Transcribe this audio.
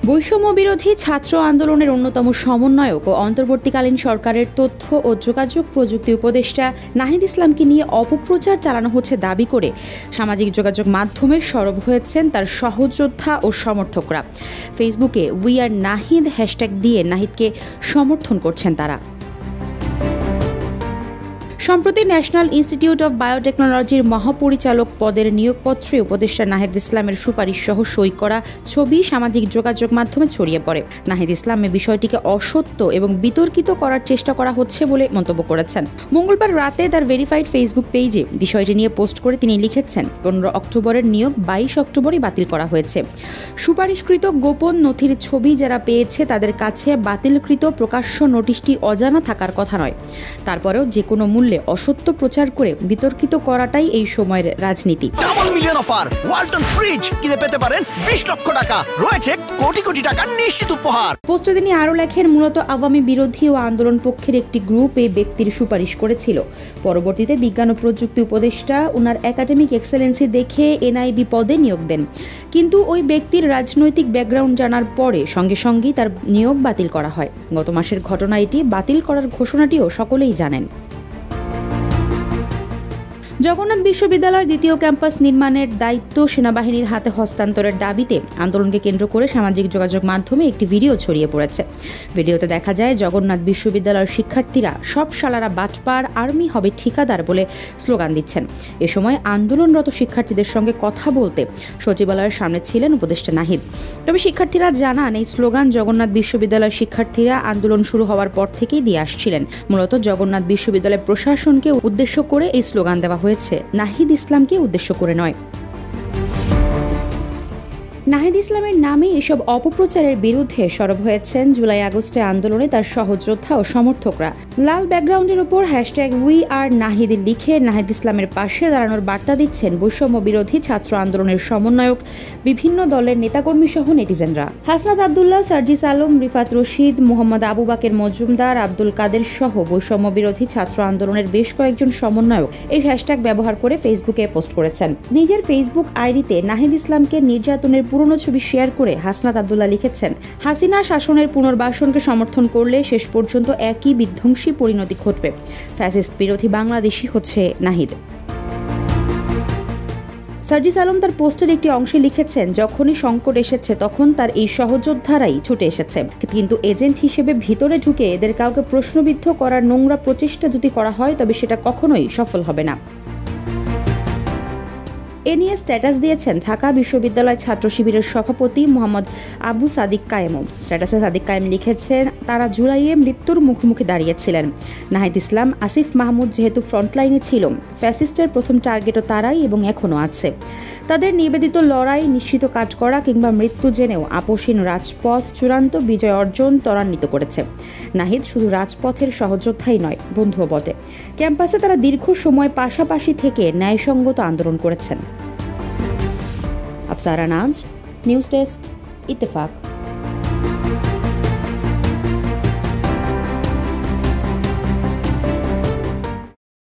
বৈষম্য বিরোধী ছাত্র আন্দোলনের অন্যতম সমন্বয়ক ও অন্তর্বর্তীকালীন সরকারের তথ্য ও যোগাযোগ প্রযুক্তি উপদেষ্টা নাহিদ ইসলামকে নিয়ে অপপ্রচার চালানো হচ্ছে দাবি করে সামাজিক যোগাযোগ মাধ্যমে সরব হয়েছেন তার সহযোদ্ধা ও সমর্থকরা। ফেসবুকে উই আর নাহিদ হ্যাশট্যাগ দিয়ে নাহিদকে সমর্থন করছেন তারা। সম্প্রতি ন্যাশনাল ইনস্টিটিউট অব বায়োটেকনোলজির মহাপরিচালক পদের নিয়োগপত্রে উপদেষ্টা নাহিদ ইসলামের সুপারিশ সহ সই করা ছবি সামাজিক যোগাযোগ মাধ্যমে ছড়িয়ে পড়ে। নাহিদ ইসলাম এই বিষয়টিকে অসত্য এবং বিতর্কিত করার চেষ্টা করা হচ্ছে বলে মন্তব্য করেছেন। মঙ্গলবার রাতে তার ভেরিফাইড ফেসবুক পেজে বিষয়টি নিয়ে পোস্ট করে তিনি লিখেছেন, 15 অক্টোবরের নিয়োগ 22 অক্টোবরই বাতিল করা হয়েছে। সুপারিশকৃত গোপন নথির ছবি যারা পেয়েছে তাদের কাছে বাতিলকৃত প্রকাশ্য নোটিশটি অজানা থাকার কথা নয়। তারপরেও যে কোনো মূল্যে অসত্য প্রচার করে বিতর্কিত করাটাই এই সময়ের রাজনীতি। Double million offer Walton fridge কিনে পেতে পারেন 20 লক্ষ টাকা, রয়েছে কোটি কোটি টাকার নিশ্চিত উপহার। পোস্টে তিনি আরও লেখেন, মূলত আওয়ামী বিরোধী ও আন্দোলন পক্ষের একটি গ্রুপ এই ব্যক্তির সুপারিশ করেছিল। পরবর্তীতে বিজ্ঞান ও প্রযুক্তি উপদেষ্টা ওনার একাডেমিক এক্সেলেন্সি দেখে এনআইবি পদে নিয়োগ দেন, কিন্তু ওই ব্যক্তির রাজনৈতিক ব্যাকগ্রাউন্ড জানার পরে সঙ্গে সঙ্গেই তার নিয়োগ বাতিল করা হয়। গত মাসের ঘটনা এটি। বাতিল করার ঘোষণাটিও সকলেই জানেন। জগন্নাথ বিশ্ববিদ্যালয়ের দ্বিতীয় ক্যাম্পাস নির্মাণের দায়িত্ব সেনাবাহিনীর হাতে হস্তান্তরের দাবিতে আন্দোলনকে কেন্দ্র করে সামাজিক যোগাযোগ মাধ্যমে একটি ভিডিও ছড়িয়ে পড়েছে। ভিডিওতে দেখা যায় জগন্নাথ বিশ্ববিদ্যালয়ের শিক্ষার্থীরা সব শালারা বাটপার, আর্মি হবে ঠিকাদার বলে স্লোগান দিচ্ছেন। এ সময় আন্দোলনরত শিক্ষার্থীদের সঙ্গে কথা বলতে সচিবালয়ের সামনে ছিলেন উপদেষ্টা নাহিদ। তবে শিক্ষার্থীরা জানান, এই স্লোগান জগন্নাথ বিশ্ববিদ্যালয়ের শিক্ষার্থীরা আন্দোলন শুরু হওয়ার পর থেকেই দিয়ে আসছিলেন। মূলত জগন্নাথ বিশ্ববিদ্যালয় প্রশাসনকে উদ্দেশ্য করে এই স্লোগান দেওয়া হয়েছে, নাহিদ ইসলামকে উদ্দেশ্য করে নয়। নাহিদ ইসলামের নামে এসব অপপ্রচারের বিরুদ্ধে সরব হয়েছেন জুলাই আগস্টে আন্দোলনে তার সহযোদ্ধা ও সমর্থকরা। লাল ব্যাকগ্রাউন্ডের উপর হ্যাশট্যাগ উই আর নাহিদ লিখে নাহিদ ইসলামের পাশে দাঁড়ানোর বার্তা দিচ্ছেন বৈষম্য বিরোধী ছাত্র আন্দোলনের সমন্বয়ক, বিভিন্ন দলের নেতাকর্মী সহ নেটিজেনরা। হাসনাত আবদুল্লাহ, সার্জিস আলম, রিফাত রশিদ, মোহাম্মদ আবু বাকের মজুমদার, আব্দুল কাদের সহ বৈষম্য বিরোধী ছাত্র আন্দোলনের বেশ কয়েকজন সমন্বয়ক এই হ্যাশট্যাগ ব্যবহার করে ফেসবুকে পোস্ট করেছেন। নিজের ফেসবুক আইডিতে নাহিদ ইসলামকে নির্যাতনের পুরনো ছবি শেয়ার করে হাসনাত আবদুল্লাহ লিখেছেন, হাসিনা শাসনের পুনর্বাসনকে সমর্থন করলে শেষ পর্যন্ত একই বিধ্বংসী পরিণতি ঘটবে। ফ্যাসিস্ট বিরোধী বাংলাদেশি হচ্ছে নাহিদ। সার্জিস আলম তার পোস্টের একটি অংশে লিখেছেন, যখনই সংকট এসেছে তখন তার এই সহযোদ্ধারাই ছুটে এসেছে, কিন্তু এজেন্ট হিসেবে ভিতরে ঢুকে এদের কাউকে প্রশ্নবিদ্ধ করার নোংরা প্রচেষ্টা যদি করা হয় তবে সেটা কখনোই সফল হবে না। এ নিয়ে স্ট্যাটাস দিয়েছেন ঢাকা বিশ্ববিদ্যালয় ছাত্র শিবিরের সভাপতি মোহাম্মদ আবু সাদিক কায়েমও। স্ট্যাটাসে সাদিক কায়েম লিখেছেন, তারা জুলাইয়ে মৃত্যুর মুখোমুখি দাঁড়িয়েছিলেন। নাহিদ ইসলাম, আসিফ মাহমুদ যেহেতু ফ্রন্টলাইনে ছিল, ফ্যাসিস্টের প্রথম টার্গেটও তারাই এবং এখনও আছে। তাদের নিবেদিত লড়াই, নিশ্চিত কাজ করা কিংবা মৃত্যু জেনেও আপোষহীন রাজপথ চূড়ান্ত বিজয় অর্জন ত্বরান্বিত করেছে। নাহিদ শুধু রাজপথের সহযোদ্ধাই নয়, বন্ধুও বটে। ক্যাম্পাসে তারা দীর্ঘ সময় পাশাপাশি থেকে ন্যায়সঙ্গত আন্দোলন করেছেন। আফসারা নাজ, নিউজ ডেস্ক, ইত্তেফাক।